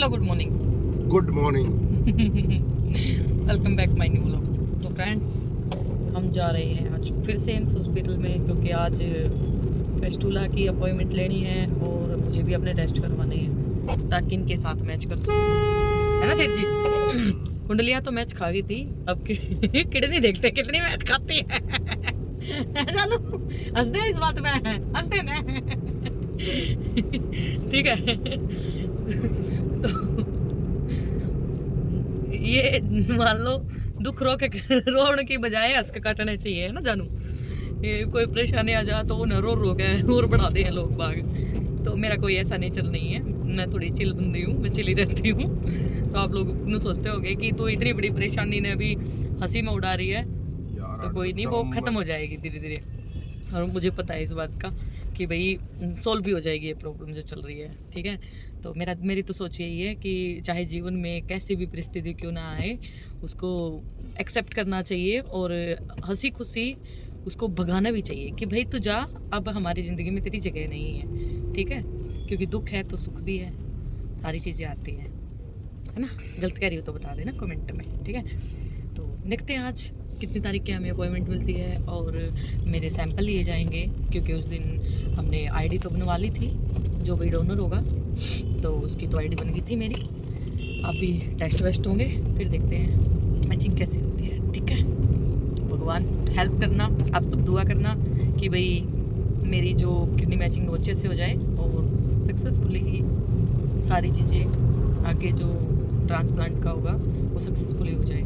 Good morning. Good morning. Welcome back my new vlog. तो friends, हम जा रहे हैं आज फिर से एम्स हॉस्पिटल में, क्योंकि आज फेस्टुला की अपॉइंटमेंट लेनी है और मुझे भी अपने टेस्ट करवाने हैं ताकि इनके साथ मैच कर सकूं, है ना सेठ जी? कुंडलियाँ तो मैच खा गई थी, अब किडनी देखते कितनी मैच खाती है। चलो हंसते हैं इस बात में, हंसते ना। ठीक है। तो ये मान लो दुख रोने की बजाय हंस के काटने चाहिए, है ना जानू? ये कोई परेशानी आ जा तो वो न रो के और बढ़ा दे लोग बाग। तो मेरा कोई ऐसा नेचर नहीं है, मैं थोड़ी चिल बंदी हूँ, मैं चिली रहती हूँ। तो आप लोग न सोचते होंगे कि तो इतनी बड़ी परेशानी ने अभी हंसी में उड़ा रही है, तो कोई नहीं, वो खत्म हो जाएगी धीरे धीरे। और मुझे पता है इस बात का कि भाई सॉल्व भी हो जाएगी ये प्रॉब्लम जो चल रही है, ठीक है? तो मेरी तो सोच यही है कि चाहे जीवन में कैसी भी परिस्थिति क्यों ना आए, उसको एक्सेप्ट करना चाहिए और हंसी खुशी उसको भगाना भी चाहिए कि भाई तू जा, अब हमारी ज़िंदगी में तेरी जगह नहीं है, ठीक है? क्योंकि दुख है तो सुख भी है, सारी चीज़ें आती हैं, है ना? गलत कह रही हो तो बता देना कमेंट में, ठीक है? तो देखते हैं आज कितनी तारीख की हमें अपॉइंटमेंट मिलती है और मेरे सैंपल लिए जाएंगे, क्योंकि उस दिन हमने आईडी तो बनवा ली थी, जो भी डोनर होगा तो उसकी तो आईडी बन गई थी मेरी। अभी टेस्ट वेस्ट होंगे, फिर देखते हैं मैचिंग कैसी होती है, ठीक है? भगवान हेल्प करना, आप सब दुआ करना कि भाई मेरी जो किडनी मैचिंग वो अच्छे से हो जाए और सक्सेसफुली ही सारी चीज़ें आगे जो ट्रांसप्लांट का होगा वो सक्सेसफुली हो जाए।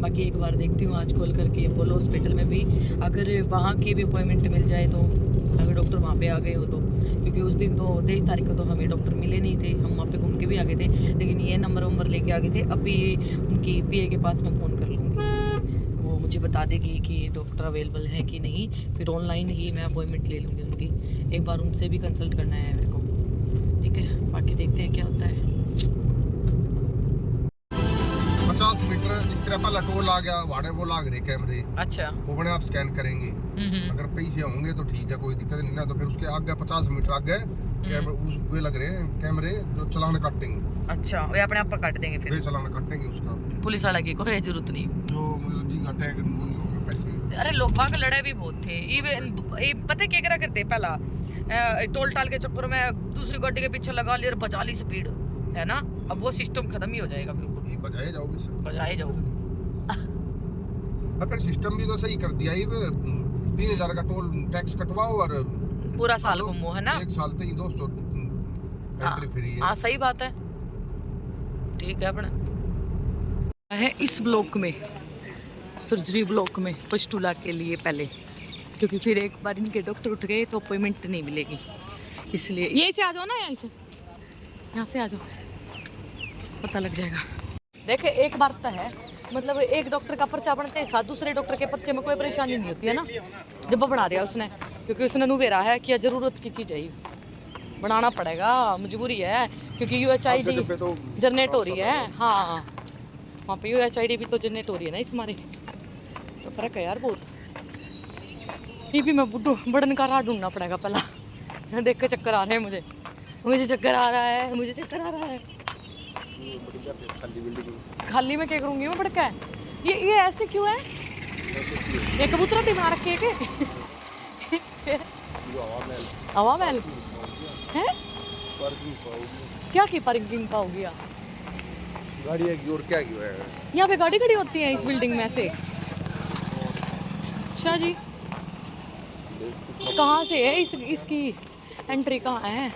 बाकी एक बार देखती हूँ आज कॉल करके अपोलो हॉस्पिटल में भी, अगर वहाँ की भी अपॉइंटमेंट मिल जाए तो, अगर डॉक्टर वहाँ पे आ गए हो तो, क्योंकि उस दिन तो 23 तारीख को तो हमें डॉक्टर मिले नहीं थे, हम वहाँ पे घूम के भी आ गए थे, लेकिन ये नंबर लेके आ गए थे। अभी उनकी PA के पास मैं फ़ोन कर लूँगी, वो मुझे बता देगी कि डॉक्टर अवेलेबल है कि नहीं, फिर ऑनलाइन ही मैं अपॉइंटमेंट ले लूँगी उनकी। एक बार उनसे भी कंसल्ट करना है मेरे को, ठीक है? बाकी देखते हैं क्या होता है। 50 मीटर जिस तरह पहला टोल आ गया, वाड़े वो लाग रहे कैमरे, अच्छा, वो बने आप स्कैन करेंगे। अगर पैसे होंगे तो ठीक है, कोई दिक्कत नहीं ना, तो फिर उसके आगे 50 मीटर आगे वे लग रहे हैं कैमरे जो चलान काटेंगे। अच्छा, वे अपने आप पर काट देंगे, फिर वे चलान काटेंगे उसका। पुलिस वाला की कोई जरूरत नहीं। जो मतलब जी अटैक वो नहीं होगा पैसे। अरे लोग बाग लड़े भी बहुत थे, इवन पता क्या करा करते पहला, टोल टाल के चक्कर में दूसरी गाड़ी के पीछे लगा ली और बजा ली स्पीड, है ना? अब वो सिस्टम खत्म ही हो जाएगा, बिल्कुल बजाए जाओगे सर, बजाए जाओ। अगर सिस्टम भी तो सही कर दिया ही, 3000 का टोल टैक्स कटवाओ और पूरा साल घूमो, है ना? एक साल तक 200 एंट्री फ्री है। हाँ सही बात है, ठीक है। अपना है इस ब्लॉक में, सर्जरी ब्लॉक में फेस्टुला के लिए पहले, क्योंकि फिर एक बार इनके डॉक्टर उठ गए तो अपॉइंटमेंट नहीं मिलेगी, इसलिए यहीं से आ जाओ ना, यहाँ से आ जाओ, पता लग जाएगा। देखे एक बार तो है, मतलब एक डॉक्टर का पर्चा बनते हैं, साथ दूसरे डॉक्टर के पर्चे में कोई परेशानी नहीं होती है ना, जब बना रहा उसने, क्योंकि उसने नुबेरा है कि ज़रूरत की चीज़ है, बनाना पड़ेगा, मजबूरी है, क्योंकि UHID जनरेट हो रही है। हाँ, वहाँ पे UHID भी तो जनरेट हो रही है ना इस हमारे, तो फ़र्क है यार बहुत। ये भी मैं बड़न का राह ढूंढना पड़ेगा पहला। देख के चक्कर आ रहे हैं मुझे चक्कर आ रहा है, मुझे चक्कर आ रहा है। खाली में क्या करूँगी मैं बड़का है? ये ऐसे क्यों है? ये कबूतर भी बना रखे है के? हवा महल है क्या? की पार्किंग का हो गया गाड़ी है और क्या है? यहाँ पे गाड़ी खड़ी होती है इस बिल्डिंग में से? अच्छा जी, कहाँ से है इसकी एंट्री कहाँ है?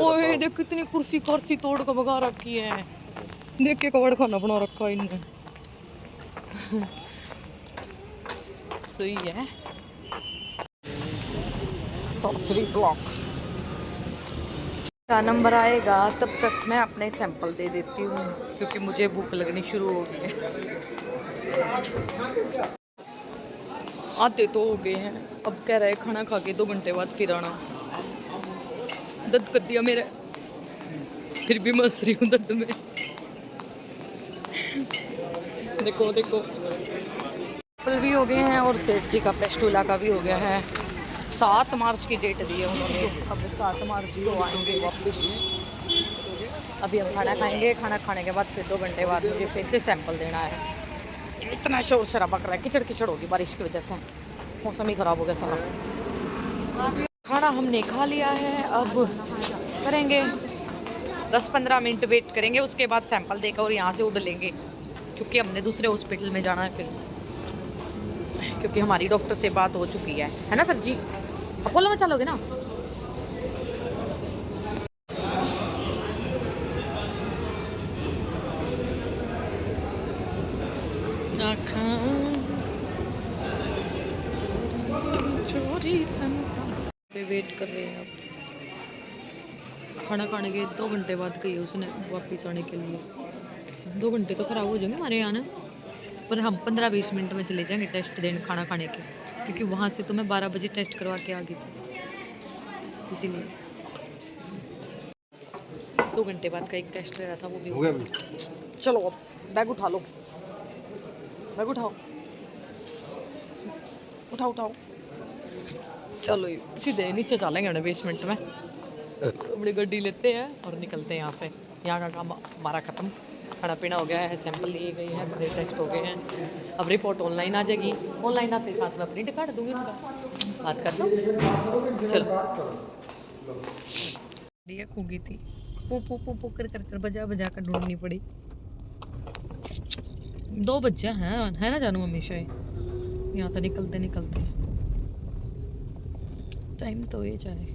ओए देख कितनी कुर्सी तोड़ कर भगा रखी है, देख के कबाड़ खाना बना रखा इनने। सही है। सर्जरी ब्लॉक का नंबर आएगा तब तक मैं अपने सैंपल दे देती हूँ, क्योंकि मुझे भूख लगनी शुरू हो गई है। आते तो हो गए हैं, अब कह रहे खाना खा के 2 घंटे बाद फिर आना। दर्द कर दिया मेरे, फिर भी मस रही हूँ दर्द में। देखो भी हो गए हैं और सेठ जी का फेस्टुला का भी हो गया है। 7 मार्च की डेट दी है उन्होंने। अब 7 मार्च को आएंगे वापस। अभी हम खाना खाएंगे, खाना खाने के बाद फिर 2 घंटे बाद मुझे फिर से सैंपल देना है। इतना शोर शराबा कर रहा है, कीचड़ कीचड़ होगी बारिश की वजह से, मौसम ही ख़राब हो गया सारा। खाना हमने खा लिया है, अब करेंगे 10-15 मिनट वेट करेंगे, उसके बाद सैंपल देकर और यहाँ से उड़ लेंगे, क्योंकि हमने दूसरे हॉस्पिटल में जाना है फिर, क्योंकि हमारी डॉक्टर से बात हो चुकी है ना सर जी? अपोलो में चलोगे ना? पे वेट कर रहे हैं अब। खाना खाने के 2 घंटे बाद गई उसने वापस आने के लिए। 2 घंटे तो ख़राब हो जाएंगे हमारे यहाँ ना, पर हम 15-20 मिनट में चले जाएंगे टेस्ट देने खाना खाने के, क्योंकि वहाँ से तो मैं 12 बजे टेस्ट करवा के आ गई थी, इसीलिए 2 घंटे बाद का एक टेस्ट ले रहा था, वो भी हो गया। चलो अब बैग उठा लो, बैग उठाओ उठाओ उठाओ। चलो सीधे नीचे चलेंगे उन्हें बेसमेंट में, अपनी गाड़ी लेते हैं और निकलते हैं यहाँ से। यहाँ का काम हमारा ख़त्म, खाना पीना हो गया है, सैंपल लिए गए हैं, सारे टेस्ट हो गए हैं। अब रिपोर्ट ऑनलाइन आ जाएगी, ऑनलाइन आते साथ में प्रिंट काट दूँगी उनका, बात कर लो। चलो दिया खूंगी थी, पू पू पू पू कर कर बजा बजा कर ढूंढनी पड़ी। 2 बच्चे हैं, है ना जानू? हमेशा यहाँ तो निकलते निकलते टाइम तो ये चाहे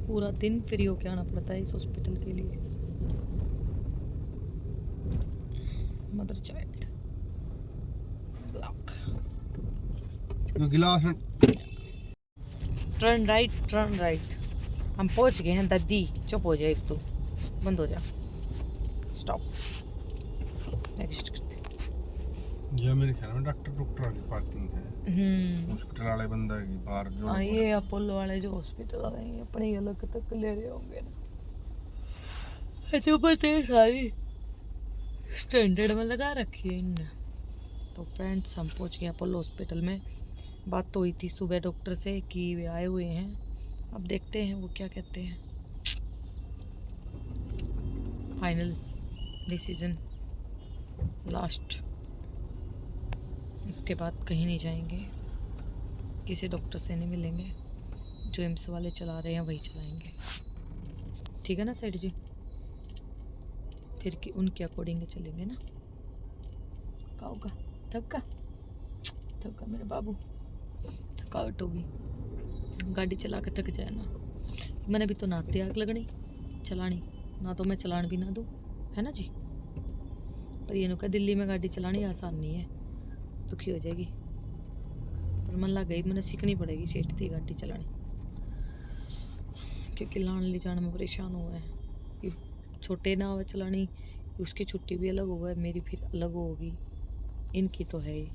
पूरा दिन फ्री होके आना पड़ता है इस हॉस्पिटल के लिए। मदर चाइल्ड ब्लॉक, गिलास टर्न राइट। हम पहुंच गए हैं दादी, चुप हो जाए, एक तो बंद हो जा, स्टॉप। नेक्स्ट करते ये मेरे ख्याल में डॉक्टर वाली पार्किंग है। हॉस्पिटल वाले बंदा है बाहर जो ये अपोलो वाले जो हॉस्पिटल वाले हैं अपने अलग तक ले रहे होंगे ना, जो पता सारी स्टैंडर्ड में लगा रखी है इनने। तो फ्रेंड्स हम पहुंच गए अपोलो हॉस्पिटल में। बात तो हुई थी सुबह डॉक्टर से कि वे आए हुए हैं, अब देखते हैं वो क्या कहते हैं। फाइनल डिसीजन लास्ट, उसके बाद कहीं नहीं जाएंगे, किसी डॉक्टर से नहीं मिलेंगे, जो एम्स वाले चला रहे हैं वही चलाएंगे, ठीक है ना सेठ जी? फिर कि उनके अकॉर्डिंग चलेंगे ना। क्या होगा? थका मेरे बाबू, थकावट होगी, गाड़ी चला के थक जाए ना। मैंने भी तो नाते आग लगनी चलानी ना, तो मैं चलान भी ना दूँ, है ना जी? पर ये नुका दिल्ली में गाड़ी चलानी आसान नहीं है, दुखी हो जाएगी। पर मन लग गई, मैंने सीखनी पड़ेगी सेठ थी गाड़ी चलानी, क्योंकि लान ले जाने में परेशान हुआ है। ये छोटे ना हुआ चलानी, उसकी छुट्टी भी अलग हुआ है, मेरी फिर अलग होगी, इनकी तो है ही।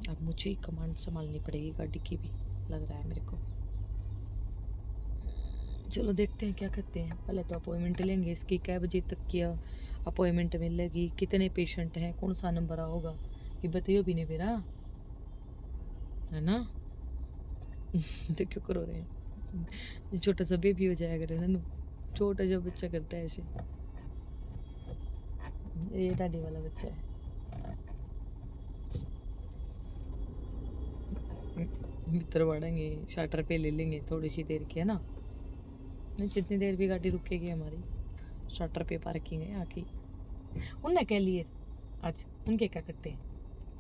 अब मुझे ही कमांड संभालनी पड़ेगी गाड़ी की भी, लग रहा है मेरे को। चलो देखते हैं क्या कहते हैं। पहले तो अपॉइंटमेंट लेंगे इसकी, कै बजे तक की अपॉइंटमेंट मिलेगी, कितने पेशेंट हैं, कौन सा नंबर आओगा, ये बताइयो भी नहीं मेरा, है ना? तो क्यों करो रहे हैं? छोटा सा बेबी हो जाएगा ना, छोटा जो बच्चा करता है ऐसे, ये दादी वाला बच्चा है। भीतर बढ़ेंगे, शटर पे ले लेंगे थोड़ी सी देर की, है ना? जितनी देर भी गाड़ी रुकेगी हमारी, शटर पे पार्किंग है आके। उनने कह लिए आज, उनके क्या करते हैं?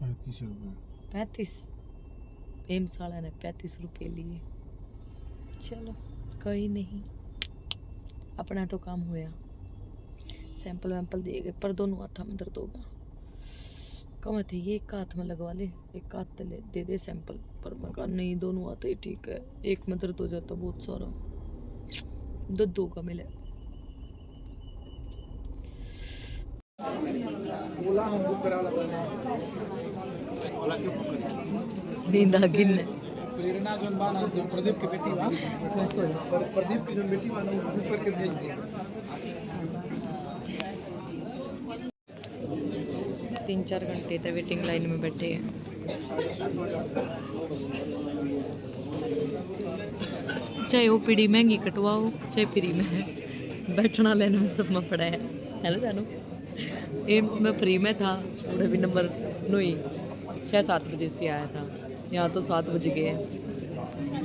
35 रुपये। 35 एम्स वाला ने 35 रुपये लिए। चलो कोई नहीं, अपना तो काम होया। सैंपल वैंपल दिए गए, पर दोनों हाथ में दर्द होगा। कम थे ये एक हाथ में लगवा ले, एक हाथ दे दे सैंपल, पर मैं कहा नहीं, दोनों हाथ ही ठीक है, एक में दर्द हो जाता बहुत सारा, दो का मिले। नींद आ गिन प्रेरणा जो बाना जो प्रदीप की बेटी बा, प्रदीप की जो बेटी बा वो ऊपर के भेज दिया। 3-4 घंटे तक वेटिंग लाइन में बैठे हैं। चाहे ओपीडी महंगी कटवाओ चाहे फ्री में है, बैठना लेने में सब में पड़ा है ना जानू। एम्स में फ्री में था, उन्हें भी नंबर नहीं 6-7 बजे से आया था, यहाँ तो 7 बज गए हैं।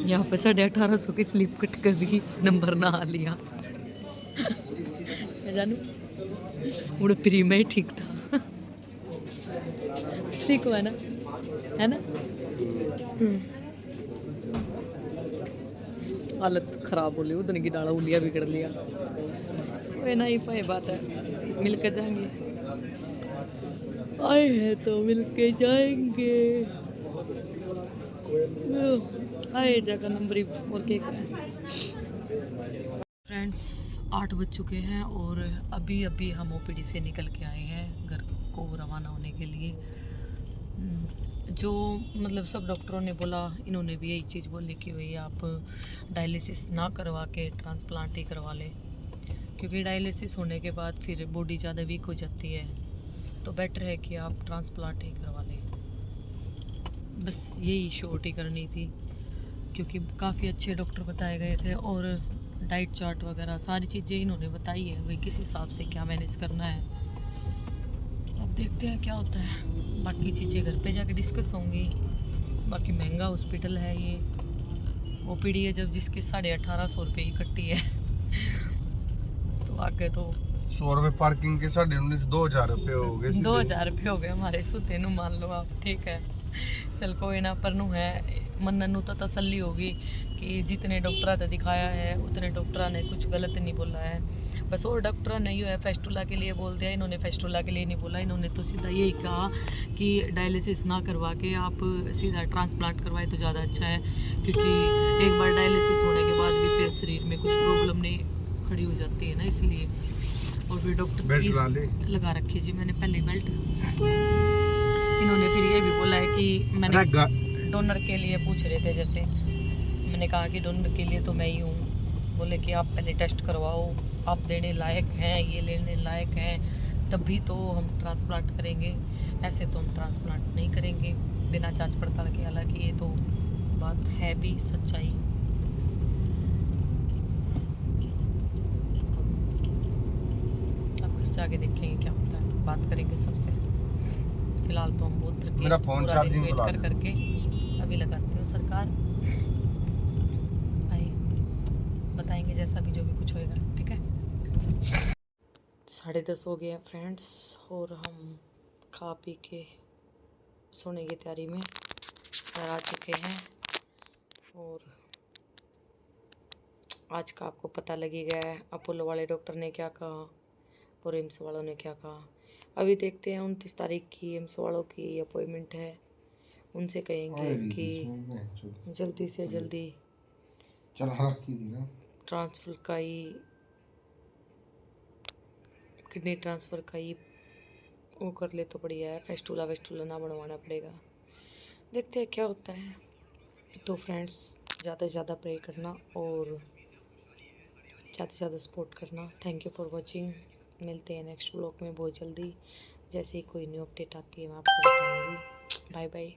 यहाँ पे 1850 की स्लिप कट कर भी नंबर ना आ लिया जानू, उन्हें फ्री में ही ठीक था। ठीक हुआ ना, है ना। हालत खराब हो ली, उधर की डाला उलिया बिगड़ लिया। वे ना ही पाए बात है, मिल के जाएंगे, आए हैं तो मिल के जाएंगे। आए जगह नंबर और क्या फ्रेंड्स, 8 बज चुके हैं और अभी अभी हम ओपीडी से निकल के आए हैं घर को रवाना होने के लिए। जो मतलब सब डॉक्टरों ने बोला, इन्होंने भी यही चीज़ बोली कि भाई आप डायलिसिस ना करवा के ट्रांसप्लांट ही करवा लें, क्योंकि डायलिसिस होने के बाद फिर बॉडी ज़्यादा वीक हो जाती है, तो बेटर है कि आप ट्रांसप्लांट ही करवा लें। बस यही शॉर्ट ही करनी थी, क्योंकि काफ़ी अच्छे डॉक्टर बताए गए थे और डाइट चार्ट वगैरह सारी चीज़ें इन्होंने बताई है भाई किस हिसाब से क्या मैनेज करना है। अब देखते हैं क्या होता है, बाकी चीज़ें घर पे जाके डिस्कस होंगी। बाकी महंगा हॉस्पिटल है ये, ओपीडी है जब जिसके 1850 रुपये की कट्टी है तो आगे तो 100 रुपये पार्किंग के 1950 2000 रुपये हो गए, 2000 रुपये हो गए हमारे सुते नु, मान लो आप। ठीक है, चल कोई ना, पर नू है मन नू तो तसल्ली होगी कि जितने डॉक्टर ने दिखाया है उतने डॉक्टर ने कुछ गलत नहीं बोला है। बस और डॉक्टर ने ये है फेस्टुला के लिए बोल दिया, इन्होंने फेस्टुला के लिए नहीं बोला, इन्होंने तो सीधा यही कहा कि डायलिसिस ना करवा के आप सीधा ट्रांसप्लांट करवाए तो ज़्यादा अच्छा है, क्योंकि एक बार डायलिसिस होने के बाद भी फिर शरीर में कुछ प्रॉब्लम नहीं खड़ी हो जाती है ना, इसलिए। और फिर डॉक्टर फीस लगा रखी जी मैंने पहले बेल्ट। इन्होंने फिर ये भी बोला है कि मैंने डोनर के लिए पूछ रहे थे, जैसे मैंने कहा कि डोनर के लिए तो मैं ही हूँ। बोले कि आप पहले टेस्ट करवाओ, आप देने लायक हैं, ये लेने लायक हैं, तभी तो हम ट्रांसप्लांट करेंगे, ऐसे तो हम ट्रांसप्लांट नहीं करेंगे बिना जांच पड़ताल के। हालांकि ये तो बात है भी सच्चाई। अब फिर जाके देखेंगे क्या होता है, बात करेंगे सबसे। फिलहाल तो हम बहुत थके, मेरा फोन चार्जिंग वेट कर करके अभी लगाती हूँ सरकार। भाई बताएंगे जैसा भी जो भी कुछ होएगा, ठीक है। 10:30 हो गए हैं फ्रेंड्स, और हम खा पी के सोने की तैयारी में घर आ चुके हैं। और आज का आपको पता लगी गया है अपोलो वाले डॉक्टर ने क्या कहा और एम्स वालों ने क्या कहा। अभी देखते हैं, 29 तारीख की एम्स वालों की अपॉइंटमेंट है, उनसे कहेंगे कि जल्दी से जल्दी ट्रांसफ़र का ही, किडनी ट्रांसफ़र का ही वो कर ले तो बढ़िया है, फेस्टुला वेस्टुला ना बनवाना पड़ेगा। देखते हैं क्या होता है। तो फ्रेंड्स, ज़्यादा से ज़्यादा प्रे करना और ज़्यादा से ज़्यादा सपोर्ट करना। Thank you for watching. मिलते हैं नेक्स्ट व्लॉग में बहुत जल्दी। जैसे ही कोई न्यू अपडेट आती है मैं आपको बताऊँगी। Bye bye.